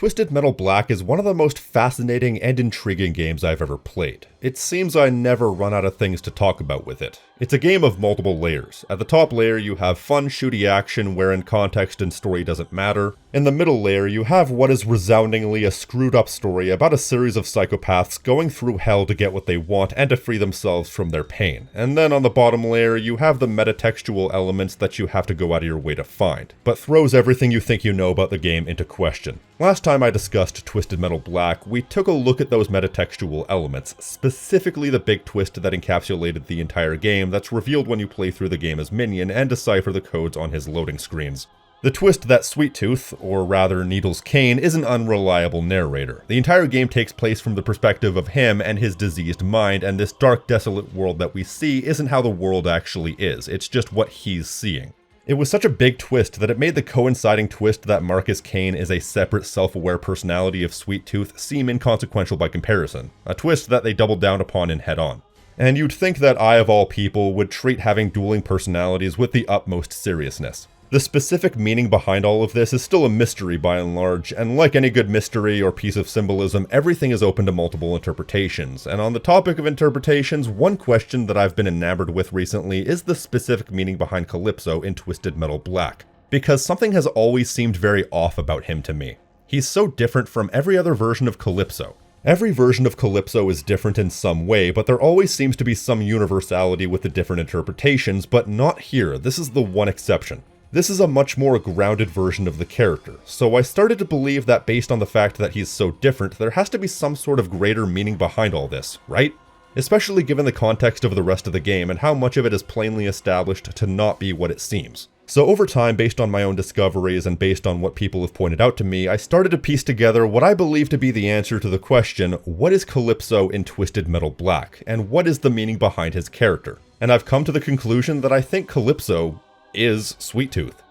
Twisted Metal Black is one of the most fascinating and intriguing games I've ever played. It seems I never run out of things to talk about with it. It's a game of multiple layers. At the top layer you have fun, shooty action wherein context and story doesn't matter. In the middle layer you have what is resoundingly a screwed up story about a series of psychopaths going through hell to get what they want and to free themselves from their pain. And then on the bottom layer you have the metatextual elements that you have to go out of your way to find, but throws everything you think you know about the game into question. Last time I discussed Twisted Metal Black, we took a look at those metatextual elements, specifically the big twist that encapsulated the entire game that's revealed when you play through the game as Minion and decipher the codes on his loading screens. The twist that Sweet Tooth, or rather Needles Kane, is an unreliable narrator. The entire game takes place from the perspective of him and his diseased mind, and this dark, desolate world that we see isn't how the world actually is, it's just what he's seeing. It was such a big twist that it made the coinciding twist that Marcus Kane is a separate, self-aware personality of Sweet Tooth seem inconsequential by comparison, a twist that they doubled down upon in Head On. And you'd think that I, of all people, would treat having dueling personalities with the utmost seriousness. The specific meaning behind all of this is still a mystery by and large, and like any good mystery or piece of symbolism, everything is open to multiple interpretations. And on the topic of interpretations, one question that I've been enamored with recently is the specific meaning behind Calypso in Twisted Metal Black, because something has always seemed very off about him to me. He's so different from every other version of Calypso. Every version of Calypso is different in some way, but there always seems to be some universality with the different interpretations, but not here. This is the one exception. This is a much more grounded version of the character, so I started to believe that based on the fact that he's so different, there has to be some sort of greater meaning behind all this, right? Especially given the context of the rest of the game and how much of it is plainly established to not be what it seems. So over time, based on my own discoveries and based on what people have pointed out to me, I started to piece together what I believe to be the answer to the question, what is Calypso in Twisted Metal Black, and what is the meaning behind his character? And I've come to the conclusion that I think Calypso is Sweet Tooth.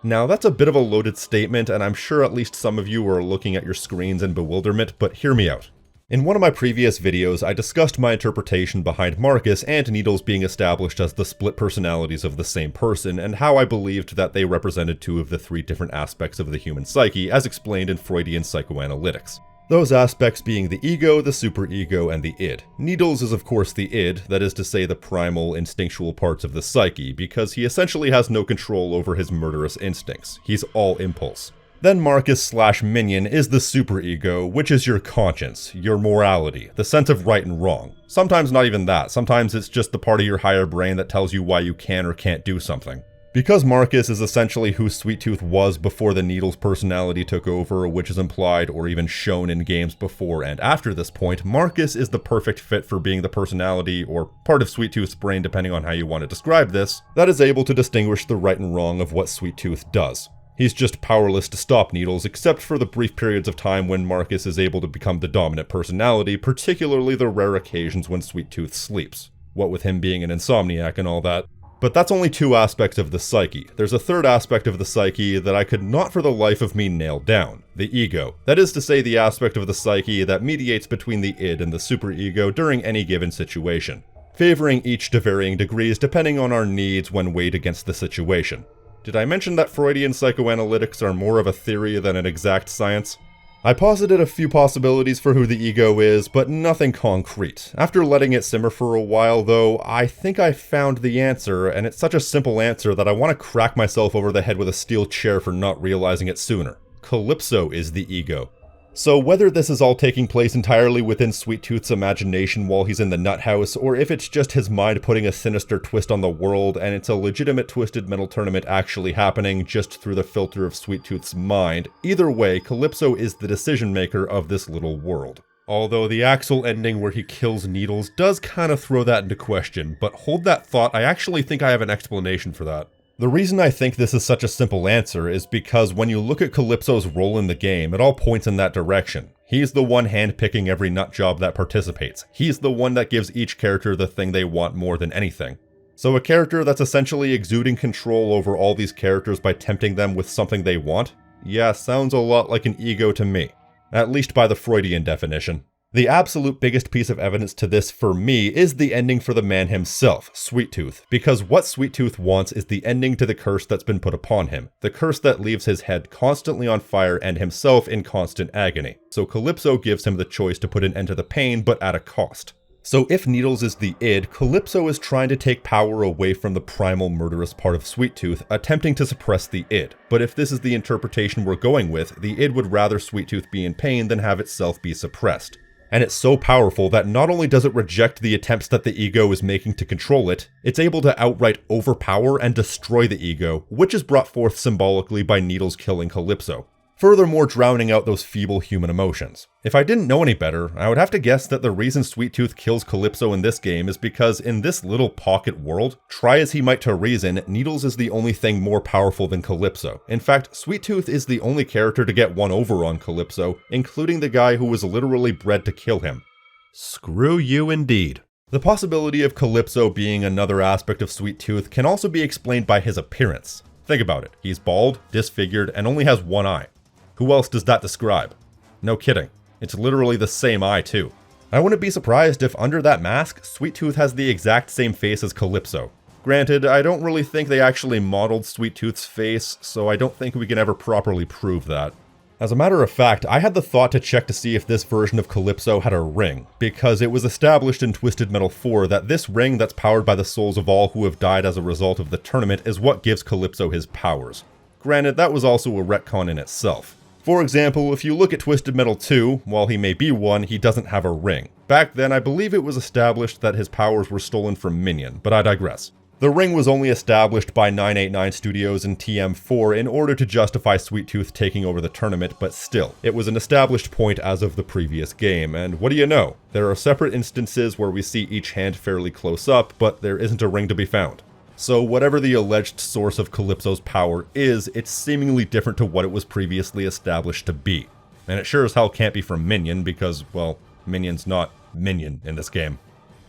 Now that's a bit of a loaded statement, and I'm sure at least some of you are looking at your screens in bewilderment, but hear me out. In one of my previous videos, I discussed my interpretation behind Marcus and Needles being established as the split personalities of the same person, and how I believed that they represented two of the three different aspects of the human psyche, as explained in Freudian psychoanalytics. Those aspects being the ego, the superego, and the id. Needles is of course the id, that is to say the primal, instinctual parts of the psyche, because he essentially has no control over his murderous instincts. He's all impulse. Then Marcus/Minion is the superego, which is your conscience, your morality, the sense of right and wrong. Sometimes not even that, sometimes it's just the part of your higher brain that tells you why you can or can't do something. Because Marcus is essentially who Sweet Tooth was before the Needles personality took over, which is implied or even shown in games before and after this point, Marcus is the perfect fit for being the personality, or part of Sweet Tooth's brain depending on how you want to describe this, that is able to distinguish the right and wrong of what Sweet Tooth does. He's just powerless to stop Needles, except for the brief periods of time when Marcus is able to become the dominant personality, particularly the rare occasions when Sweet Tooth sleeps. What with him being an insomniac and all that. But that's only two aspects of the psyche. There's a third aspect of the psyche that I could not for the life of me nail down. The ego. That is to say the aspect of the psyche that mediates between the id and the superego during any given situation, favoring each to varying degrees depending on our needs when weighed against the situation. Did I mention that Freudian psychoanalytics are more of a theory than an exact science? I posited a few possibilities for who the ego is, but nothing concrete. After letting it simmer for a while, though, I think I found the answer, and it's such a simple answer that I want to crack myself over the head with a steel chair for not realizing it sooner. Calypso is the ego. So whether this is all taking place entirely within Sweet Tooth's imagination while he's in the nut house, or if it's just his mind putting a sinister twist on the world and it's a legitimate Twisted Metal tournament actually happening just through the filter of Sweet Tooth's mind, either way, Calypso is the decision maker of this little world. Although the Axel ending where he kills Needles does kind of throw that into question, but hold that thought, I actually think I have an explanation for that. The reason I think this is such a simple answer is because when you look at Calypso's role in the game, it all points in that direction. He's the one handpicking every nut job that participates. He's the one that gives each character the thing they want more than anything. So a character that's essentially exuding control over all these characters by tempting them with something they want? Yeah, sounds a lot like an ego to me. At least by the Freudian definition. The absolute biggest piece of evidence to this for me is the ending for the man himself, Sweet Tooth, because what Sweet Tooth wants is the ending to the curse that's been put upon him, the curse that leaves his head constantly on fire and himself in constant agony. So Calypso gives him the choice to put an end to the pain, but at a cost. So if Needles is the id, Calypso is trying to take power away from the primal murderous part of Sweet Tooth, attempting to suppress the id. But if this is the interpretation we're going with, the id would rather Sweet Tooth be in pain than have itself be suppressed. And it's so powerful that not only does it reject the attempts that the ego is making to control it, it's able to outright overpower and destroy the ego, which is brought forth symbolically by Needles killing Calypso, furthermore drowning out those feeble human emotions. If I didn't know any better, I would have to guess that the reason Sweet Tooth kills Calypso in this game is because in this little pocket world, try as he might to reason, Needles is the only thing more powerful than Calypso. In fact, Sweet Tooth is the only character to get one over on Calypso, including the guy who was literally bred to kill him. Screw you indeed. The possibility of Calypso being another aspect of Sweet Tooth can also be explained by his appearance. Think about it, he's bald, disfigured, and only has one eye. Who else does that describe? No kidding. It's literally the same eye too. I wouldn't be surprised if under that mask, Sweet Tooth has the exact same face as Calypso. Granted, I don't really think they actually modeled Sweet Tooth's face, so I don't think we can ever properly prove that. As a matter of fact, I had the thought to check to see if this version of Calypso had a ring, because it was established in Twisted Metal 4 that this ring that's powered by the souls of all who have died as a result of the tournament is what gives Calypso his powers. Granted, that was also a retcon in itself. For example, if you look at Twisted Metal 2, while he may be one, he doesn't have a ring. Back then, I believe it was established that his powers were stolen from Minion, but I digress. The ring was only established by 989 Studios and TM4 in order to justify Sweet Tooth taking over the tournament, but still, it was an established point as of the previous game, and what do you know? There are separate instances where we see each hand fairly close up, but there isn't a ring to be found. So whatever the alleged source of Calypso's power is, it's seemingly different to what it was previously established to be. And it sure as hell can't be from Minion because, well, Minion's not Minion in this game.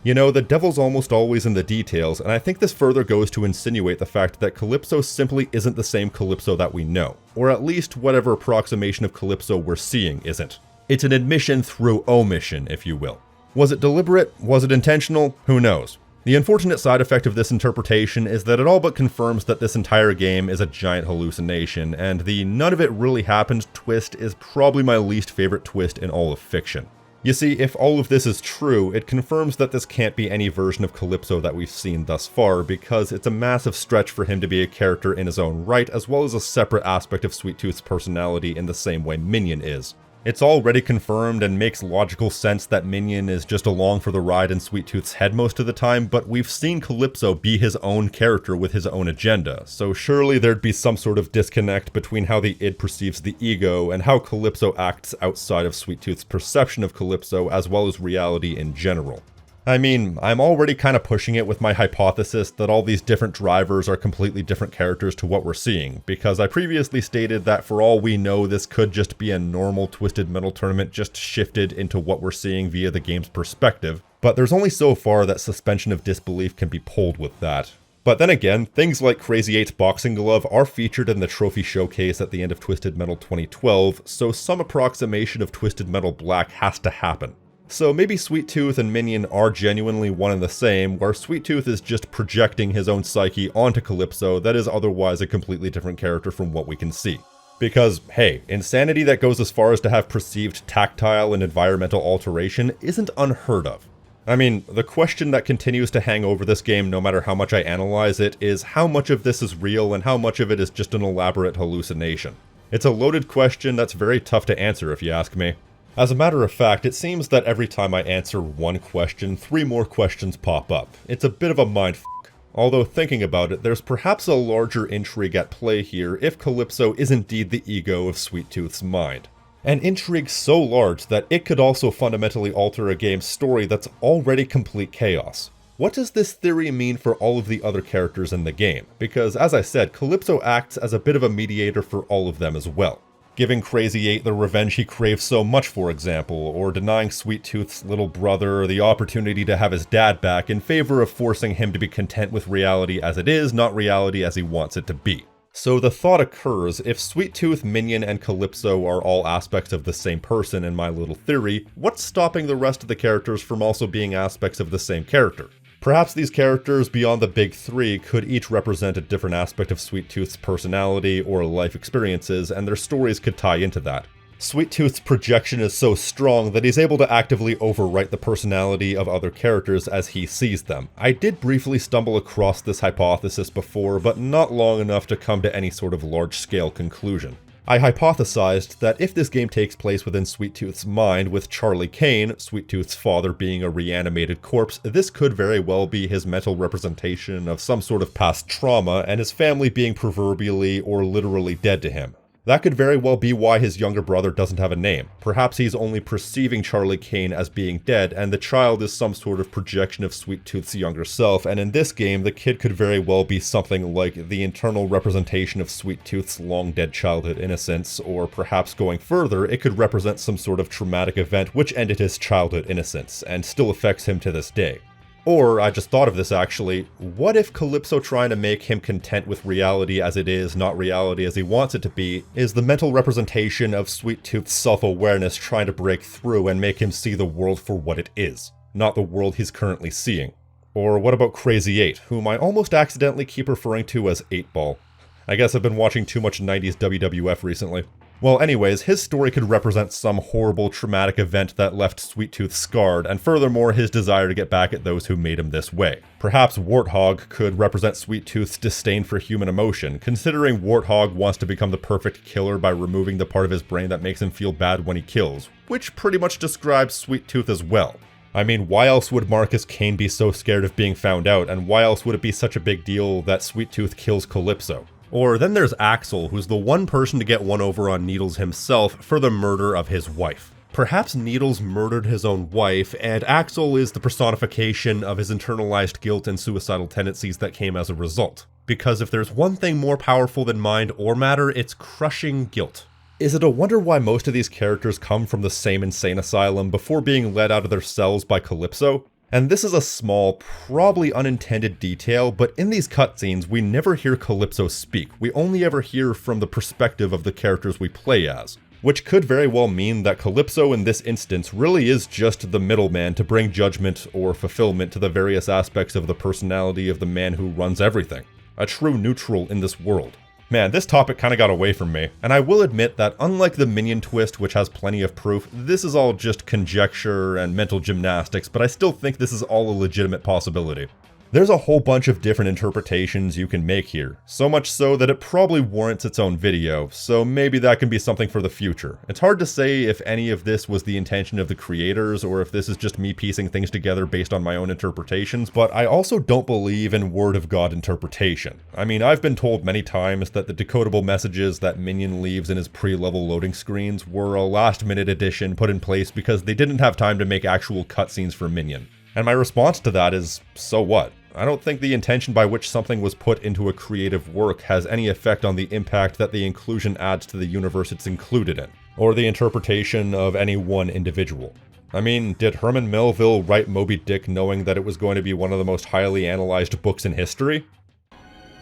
You know, the devil's almost always in the details, and I think this further goes to insinuate the fact that Calypso simply isn't the same Calypso that we know, or at least whatever approximation of Calypso we're seeing isn't. It's an admission through omission, if you will. Was it deliberate? Was it intentional? Who knows? The unfortunate side effect of this interpretation is that it all but confirms that this entire game is a giant hallucination, and the none of it really happened twist is probably my least favorite twist in all of fiction. You see, if all of this is true, it confirms that this can't be any version of Calypso that we've seen thus far, because it's a massive stretch for him to be a character in his own right, as well as a separate aspect of Sweet Tooth's personality in the same way Minion is. It's already confirmed and makes logical sense that Minion is just along for the ride in Sweet Tooth's head most of the time, but we've seen Calypso be his own character with his own agenda, so surely there'd be some sort of disconnect between how the id perceives the ego and how Calypso acts outside of Sweet Tooth's perception of Calypso as well as reality in general. I mean, I'm already kind of pushing it with my hypothesis that all these different drivers are completely different characters to what we're seeing, because I previously stated that for all we know this could just be a normal Twisted Metal tournament just shifted into what we're seeing via the game's perspective, but there's only so far that suspension of disbelief can be pulled with that. But then again, things like Crazy 8's boxing glove are featured in the trophy showcase at the end of Twisted Metal 2012, so some approximation of Twisted Metal Black has to happen. So maybe Sweet Tooth and Minion are genuinely one and the same, where Sweet Tooth is just projecting his own psyche onto Calypso that is otherwise a completely different character from what we can see. Because, hey, insanity that goes as far as to have perceived tactile and environmental alteration isn't unheard of. I mean, the question that continues to hang over this game no matter how much I analyze it is how much of this is real and how much of it is just an elaborate hallucination. It's a loaded question that's very tough to answer if you ask me. As a matter of fact, it seems that every time I answer one question, 3 more questions pop up. It's a bit of a mindfuck. Although thinking about it, there's perhaps a larger intrigue at play here if Calypso is indeed the ego of Sweet Tooth's mind. An intrigue so large that it could also fundamentally alter a game's story that's already complete chaos. What does this theory mean for all of the other characters in the game? Because, as I said, Calypso acts as a bit of a mediator for all of them as well. Giving Crazy 8 the revenge he craves so much, for example, or denying Sweet Tooth's little brother the opportunity to have his dad back in favor of forcing him to be content with reality as it is, not reality as he wants it to be. So the thought occurs, if Sweet Tooth, Minion, and Calypso are all aspects of the same person in my little theory, what's stopping the rest of the characters from also being aspects of the same character? Perhaps these characters beyond the big three could each represent a different aspect of Sweet Tooth's personality or life experiences, and their stories could tie into that. Sweet Tooth's projection is so strong that he's able to actively overwrite the personality of other characters as he sees them. I did briefly stumble across this hypothesis before, but not long enough to come to any sort of large-scale conclusion. I hypothesized that if this game takes place within Sweet Tooth's mind, with Charlie Kane, Sweet Tooth's father, being a reanimated corpse, this could very well be his mental representation of some sort of past trauma, and his family being proverbially or literally dead to him. That could very well be why his younger brother doesn't have a name. Perhaps he's only perceiving Charlie Kane as being dead, and the child is some sort of projection of Sweet Tooth's younger self, and in this game, the kid could very well be something like the internal representation of Sweet Tooth's long-dead childhood innocence, or perhaps going further, it could represent some sort of traumatic event which ended his childhood innocence, and still affects him to this day. Or, I just thought of this actually, what if Calypso trying to make him content with reality as it is, not reality as he wants it to be, is the mental representation of Sweet Tooth's self-awareness trying to break through and make him see the world for what it is, not the world he's currently seeing? Or what about Crazy 8, whom I almost accidentally keep referring to as 8-Ball? I guess I've been watching too much 90s WWF recently. Well, anyways, his story could represent some horrible, traumatic event that left Sweet Tooth scarred, and furthermore, his desire to get back at those who made him this way. Perhaps Warthog could represent Sweet Tooth's disdain for human emotion, considering Warthog wants to become the perfect killer by removing the part of his brain that makes him feel bad when he kills, which pretty much describes Sweet Tooth as well. I mean, why else would Marcus Kane be so scared of being found out, and why else would it be such a big deal that Sweet Tooth kills Calypso? Or then there's Axel, who's the one person to get one over on Needles himself for the murder of his wife. Perhaps Needles murdered his own wife, and Axel is the personification of his internalized guilt and suicidal tendencies that came as a result. Because if there's one thing more powerful than mind or matter, it's crushing guilt. Is it a wonder why most of these characters come from the same insane asylum before being let out of their cells by Calypso? And this is a small, probably unintended detail, but in these cutscenes, we never hear Calypso speak. We only ever hear from the perspective of the characters we play as. Which could very well mean that Calypso in this instance really is just the middleman to bring judgment or fulfillment to the various aspects of the personality of the man who runs everything. A true neutral in this world. Man, this topic kinda got away from me, and I will admit that unlike the Minion twist, which has plenty of proof, this is all just conjecture and mental gymnastics, but I still think this is all a legitimate possibility. There's a whole bunch of different interpretations you can make here, so much so that it probably warrants its own video, so maybe that can be something for the future. It's hard to say if any of this was the intention of the creators, or if this is just me piecing things together based on my own interpretations, but I also don't believe in word of God interpretation. I mean, I've been told many times that the decodable messages that Minion leaves in his pre-level loading screens were a last-minute addition put in place because they didn't have time to make actual cutscenes for Minion. And my response to that is, so what? I don't think the intention by which something was put into a creative work has any effect on the impact that the inclusion adds to the universe it's included in, or the interpretation of any one individual. I mean, did Herman Melville write Moby Dick knowing that it was going to be one of the most highly analyzed books in history?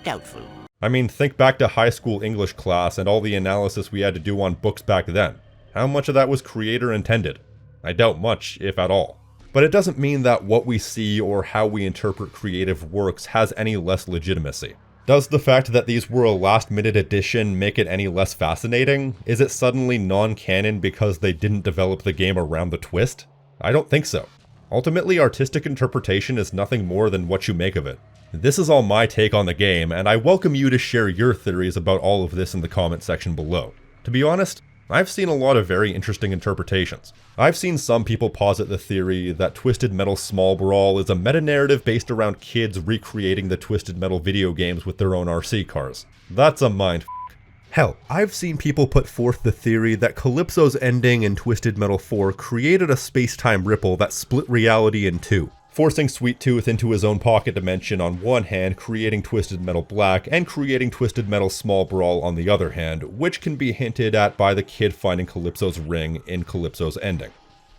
Doubtful. I mean, think back to high school English class and all the analysis we had to do on books back then. How much of that was creator intended? I doubt much, if at all. But it doesn't mean that what we see or how we interpret creative works has any less legitimacy. Does the fact that these were a last-minute addition make it any less fascinating? Is it suddenly non-canon because they didn't develop the game around the twist? I don't think so. Ultimately, artistic interpretation is nothing more than what you make of it. This is all my take on the game, and I welcome you to share your theories about all of this in the comment section below. To be honest, I've seen a lot of very interesting interpretations. I've seen some people posit the theory that Twisted Metal Small Brawl is a meta-narrative based around kids recreating the Twisted Metal video games with their own RC cars. That's a mind f***. Hell, I've seen people put forth the theory that Calypso's ending in Twisted Metal 4 created a space-time ripple that split reality in two, forcing Sweet Tooth into his own pocket dimension on one hand, creating Twisted Metal Black, and creating Twisted Metal Small Brawl on the other hand, which can be hinted at by the kid finding Calypso's ring in Calypso's ending.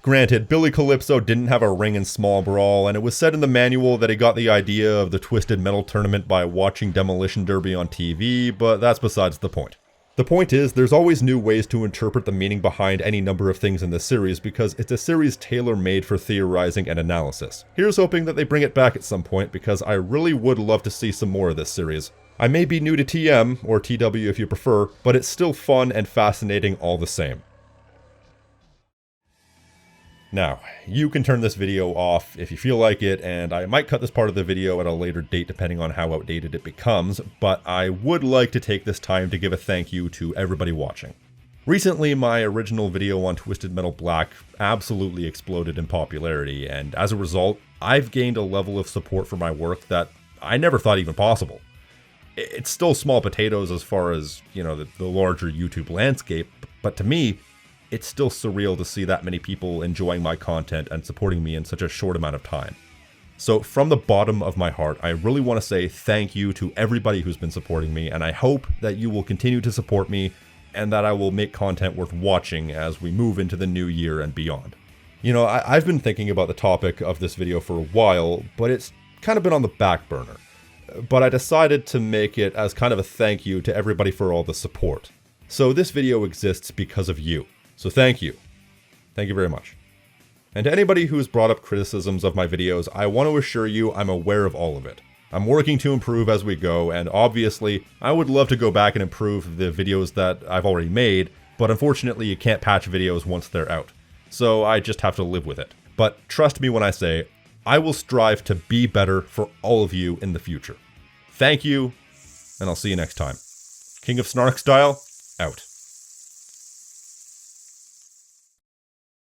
Granted, Billy Calypso didn't have a ring in Small Brawl, and it was said in the manual that he got the idea of the Twisted Metal tournament by watching Demolition Derby on TV, but that's besides the point. The point is, there's always new ways to interpret the meaning behind any number of things in this series because it's a series tailor-made for theorizing and analysis. Here's hoping that they bring it back at some point because I really would love to see some more of this series. I may be new to TM, or TW if you prefer, but it's still fun and fascinating all the same. Now, you can turn this video off if you feel like it, and I might cut this part of the video at a later date depending on how outdated it becomes, but I would like to take this time to give a thank you to everybody watching. Recently, my original video on Twisted Metal Black absolutely exploded in popularity, and as a result, I've gained a level of support for my work that I never thought even possible. It's still small potatoes as far as, the larger YouTube landscape, but to me, it's still surreal to see that many people enjoying my content and supporting me in such a short amount of time. So from the bottom of my heart, I really want to say thank you to everybody who's been supporting me, and I hope that you will continue to support me and that I will make content worth watching as we move into the new year and beyond. I've been thinking about the topic of this video for a while, but it's kind of been on the back burner. But I decided to make it as kind of a thank you to everybody for all the support. So this video exists because of you. So thank you. Thank you very much. And to anybody who's brought up criticisms of my videos, I want to assure you I'm aware of all of it. I'm working to improve as we go, and obviously, I would love to go back and improve the videos that I've already made, but unfortunately you can't patch videos once they're out. So I just have to live with it. But trust me when I say, I will strive to be better for all of you in the future. Thank you, and I'll see you next time. King of Snark Style, out.